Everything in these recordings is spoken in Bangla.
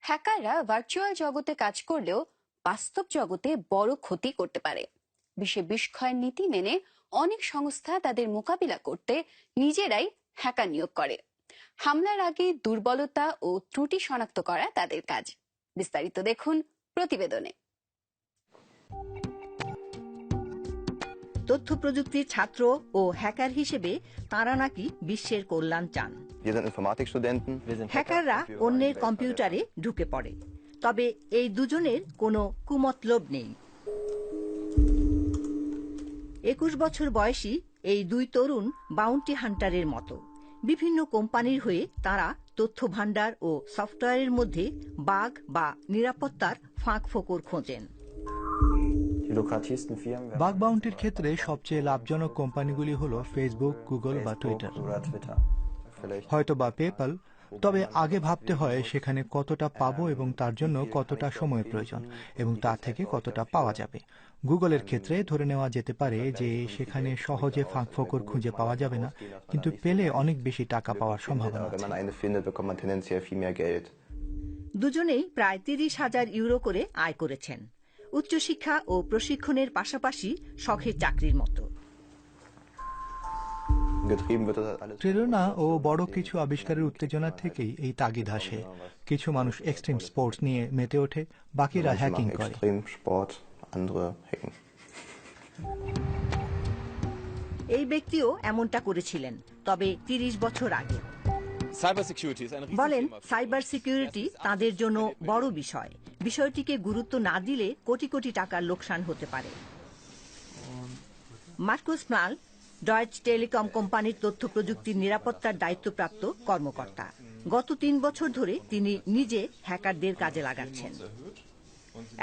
হ্যাকাররা ভার্চুয়াল জগতে কাজ করলেও বাস্তব জগতে বড় ক্ষতি করতে পারে। বিশ্বে বিষক্ষয়ের নীতি মেনে অনেক সংস্থা তাদের মোকাবিলা করতে নিজেরাই হ্যাকার নিয়োগ করে। হামলার আগে দুর্বলতা ও ত্রুটি শনাক্ত করা তাদের কাজ। বিস্তারিত দেখুন প্রতিবেদনে। তথ্য প্রযুক্তির ছাত্র ও হ্যাকার হিসেবে তারা নাকি বিশ্বের কল্যাণ চান। হ্যাকাররা অন্যের কম্পিউটারে ঢুকে পড়ে, তবে এই দুজনের কোনো কুমতলব নেই। 21 বছর বয়সী এই দুই তরুণ বাউন্টি হান্টারের মতো। বিভিন্ন কোম্পানির হয়ে তারা তথ্য ভান্ডার ও সফটওয়্যারের মধ্যে বাগ বা নিরাপত্তার ফাঁক ফোকর খোঁজেন। বাগ বাউন্টির ক্ষেত্রে সবচেয়ে লাভজনক কোম্পানিগুলি হল ফেসবুক, গুগল বা টুইটার, হয়তো বা পেপ্যাল। তবে আগে ভাবতে হয় সেখানে কতটা পাবো এবং তার জন্য কতটা সময় প্রয়োজন এবং তা থেকে কতটা পাওয়া যাবে। গুগলের ক্ষেত্রে ধরে নেওয়া যেতে পারে যে সেখানে সহজে ফাঁক ফোকর খুঁজে পাওয়া যাবে না, কিন্তু পেলে অনেক বেশি টাকা পাওয়ার সম্ভাবনা আছে। দুজনেই প্রায় 30,000 ইউরো করে আয় করেছেন, উচ্চশিক্ষা ও প্রশিক্ষণের পাশাপাশি শখের চাকরির মতো। প্রেরণা ও বড় কিছু আবিষ্কারের উত্তেজনা থেকেই এই তাগিদ আসে। কিছু মানুষ এক্সট্রিম স্পোর্টস নিয়ে মেতে ওঠে, বাকিরা হ্যাকিং করে। এই ব্যক্তিও এমনটা করেছিলেন, তবে 30 বছর আগে। বলেন, সাইবার সিকিউরিটি তাদের জন্য বড় বিষয়। বিষয়টিকে গুরুত্ব না দিলে কোটি কোটি টাকার লোকসান হতে পারে। মার্কুস স্মাল ডয়েচ টেলিকম কোম্পানির তথ্য প্রযুক্তির নিরাপত্তার দায়িত্বপ্রাপ্ত কর্মকর্তা। গত 3 বছর ধরে তিনি নিজে হ্যাকারদের কাজে লাগাচ্ছেন।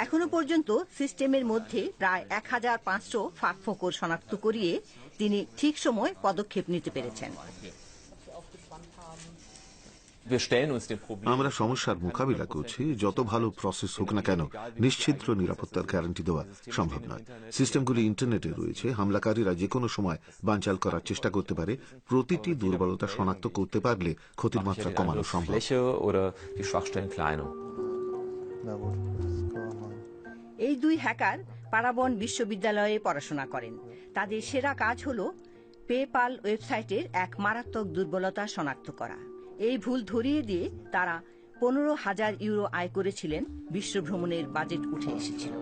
এখনো পর্যন্ত সিস্টেমের মধ্যে প্রায় 1500 ফাঁকফোকর শনাক্ত করিয়ে তিনি ঠিক সময় পদক্ষেপ নিতে পেরেছেন। আমরা সমস্যার মোকাবিলা করছি। যত ভালো প্রসেস হোক না কেন, নিশ্চিদ্র নিরাপত্তার গ্যারান্টি দেওয়া সম্ভব নয়। সিস্টেমগুলি ইন্টারনেটে রয়েছে, হামলাকারীরা যে কোনো সময় বানচাল করার চেষ্টা করতে পারে। প্রতিটি দুর্বলতা শনাক্ত করতে পারলে ক্ষতির মাত্রা কমানো সম্ভব। এই দুই হ্যাকার পারাবন বিশ্ববিদ্যালয়ে পড়াশোনা করেন। তাদের সেরা কাজ হল পেপাল ওয়েবসাইটের এক মারাত্মক দুর্বলতা শনাক্ত করা। এই ভুল ধরিয়ে দিয়ে তারা 15,000 ইউরো আয় করেছিলেন। বিশ্বভ্রমণের বাজেট উঠে এসেছিল।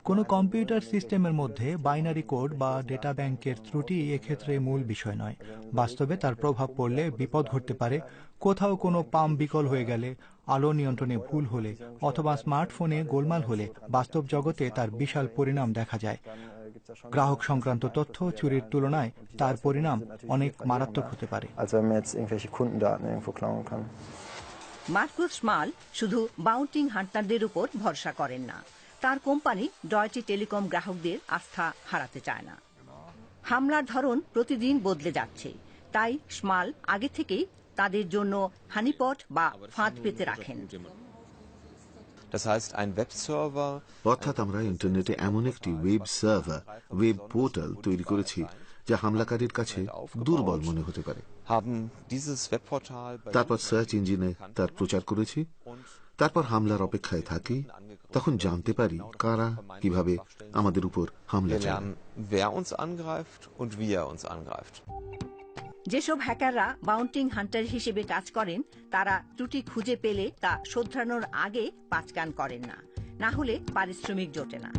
কোনো কম্পিউটার সিস্টেমের মধ্যে বাইনারি কোড বা ডেটা ব্যাংকের ত্রুটি এক্ষেত্রে মূল বিষয় নয়। বাস্তবে তার প্রভাব পড়লে বিপদ ঘটতে পারে। কোথাও কোনো পাম্প বিকল হয়ে গেলে, আলো নিয়ন্ত্রণে ভুল হলে অথবা স্মার্টফোনে গোলমাল হলে বাস্তব জগতে তার বিশাল পরিণাম দেখা যায়। গ্রাহক সংক্রান্ত তথ্য চুরির তুলনায় তার পরিণাম অনেক মারাত্মক হতে পারে। মার্কুস স্মাল শুধু বাউন্টিং হান্টারদের উপর ভরসা করেন না, তার কোম্পানি ডয়েচে টেলিকম গ্রাহকদের আস্থা হারাতে চায় না। হামলার ধরন প্রতিদিন বদলে যাচ্ছে, তাই স্মাল আগে থেকেই তাদের জন্য হানিপট বা ফাঁদ পেতে রাখেন। অর্থাৎ আমরা ইন্টারনেটে এমন একটি ওয়েব সার্ভার, ওয়েব পোর্টাল তৈরি করেছি যা হামলাকারীর কাছে দুর্বল মনে হতে পারে। তারপর সার্চ ইঞ্জিনে তার প্রচার করেছি। তারপর হামলার অপেক্ষায় থাকি। তখন জানতে পারি কারা কিভাবে আমাদের উপর হামলা চালায়। যেসব হ্যাকাররা বাউন্টিং হান্টার হিসেবে কাজ করেন তারা ত্রুটি খুঁজে পেলে তা শোধরানোর আগে পাঁচকান করেন না, না হলে পারিশ্রমিক জোটে না।